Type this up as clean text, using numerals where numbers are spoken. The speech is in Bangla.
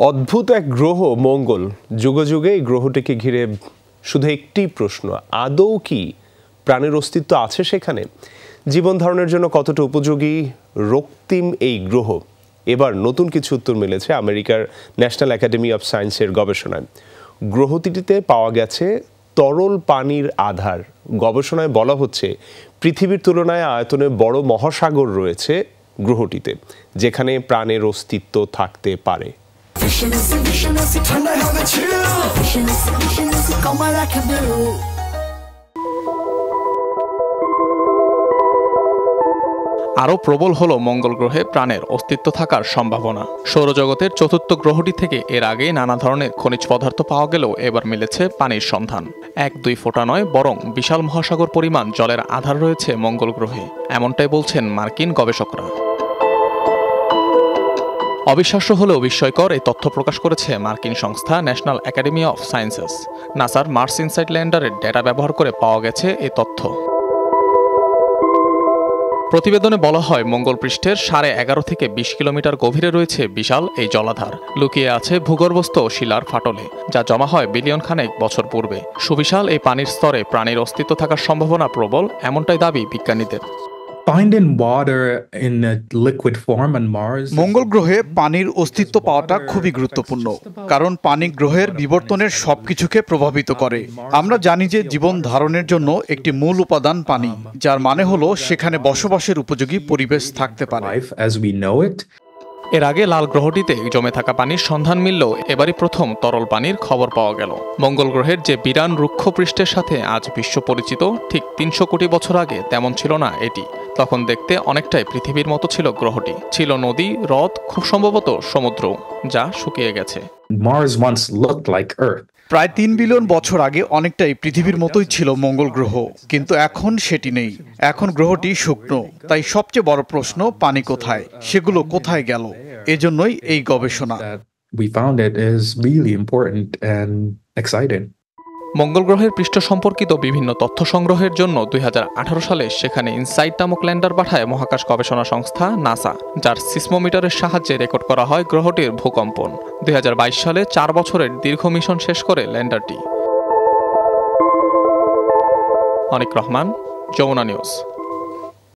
অদ্ভুত এক গ্রহ মঙ্গল। যুগে যুগে এই গ্রহটিকে ঘিরে শুধু একটি প্রশ্ন, আদৌ কি প্রাণের অস্তিত্ব আছে সেখানে? জীবন ধারণের জন্য কতটা উপযোগী রক্তিম এই গ্রহ? এবার নতুন কিছু উত্তর মিলেছে আমেরিকার ন্যাশনাল একাডেমি অফ সায়েন্সের গবেষণায়। গ্রহটিতে পাওয়া গেছে তরল পানির আধার। গবেষণায় বলা হচ্ছে পৃথিবীর তুলনায় আয়তনে বড় মহাসাগর রয়েছে গ্রহটিতে, যেখানে প্রাণের অস্তিত্ব থাকতে পারে। আরও প্রবল হলো মঙ্গল গ্রহে প্রাণের অস্তিত্ব থাকার সম্ভাবনা। সৌরজগতের চতুর্থ গ্রহটি থেকে এর আগে নানা ধরনের খনিজ পদার্থ পাওয়া গেলেও এবার মিলেছে পানির সন্ধান। 1-2 ফোঁটা নয়, বরং বিশাল মহাসাগর পরিমাণ জলের আধার রয়েছে মঙ্গল গ্রহে, এমনটাই বলছেন মার্কিন গবেষকরা। অবিশ্বাস্য হলেও বিস্ময়কর এই তথ্য প্রকাশ করেছে মার্কিন সংস্থা ন্যাশনাল একাডেমি অফ সায়েন্সেস। নাসার মার্স ইনসাইট ল্যান্ডারের ডেটা ব্যবহার করে পাওয়া গেছে এই তথ্য। প্রতিবেদনে বলা হয়, মঙ্গল পৃষ্ঠের 11.5 থেকে 20 কিলোমিটার গভীরে রয়েছে বিশাল এই জলাধার। লুকিয়ে আছে ভূগর্ভস্থ শিলার ফাটলে, যা জমা হয় বিলিয়ন খানেক বছর পূর্বে। সুবিশাল এই পানির স্তরে প্রাণীর অস্তিত্ব থাকার সম্ভাবনা প্রবল, এমনটাই দাবি বিজ্ঞানীদের। মঙ্গল গ্রহে পানির অস্তিত্ব পাওয়াটা খুবই গুরুত্বপূর্ণ, কারণ পানি গ্রহের বিবর্তনের সবকিছুকে প্রভাবিত করে। আমরা জানি যে জীবন ধারণের জন্য একটি মূল উপাদান পানি, যার মানে হলো সেখানে বসবাসের উপযোগী পরিবেশ থাকতে পারে। এর আগে লাল গ্রহটিতে জমে থাকা পানির সন্ধান মিললেও এবারই প্রথম তরল পানির খবর পাওয়া গেল। মঙ্গল গ্রহের যে বিরান রুক্ষ পৃষ্ঠের সাথে আজ বিশ্ব পরিচিত, ঠিক 300 কোটি বছর আগে তেমন ছিল না এটি। তখন দেখতে অনেকটাই পৃথিবীর মতো ছিল গ্রহটি। ছিল নদী, হ্রদ, খুব সম্ভবত সমুদ্র, যা শুকিয়ে গেছে। প্রায় 3 বিলিয়ন বছর আগে অনেকটাই পৃথিবীর মতোই ছিল মঙ্গল গ্রহ, কিন্তু এখন সেটি নেই। এখন গ্রহটি শুকনো। তাই সবচেয়ে বড় প্রশ্ন, পানি কোথায়? সেগুলো কোথায় গেল? এজন্যই এই গবেষণা। মঙ্গল গ্রহের পৃষ্ঠ সম্পর্কিত বিভিন্ন তথ্য সংগ্রহের জন্য 2018 সালে সেখানে ইনসাইট নামক ল্যান্ডার পাঠায় মহাকাশ গবেষণা সংস্থা নাসা, যার সিসমোমিটারের সাহায্যে রেকর্ড করা হয় গ্রহটির ভূকম্পন। 2022 সালে 4 বছরের দীর্ঘ মিশন শেষ করে ল্যান্ডারটি। অনিক রহমান, যমুনা নিউজ।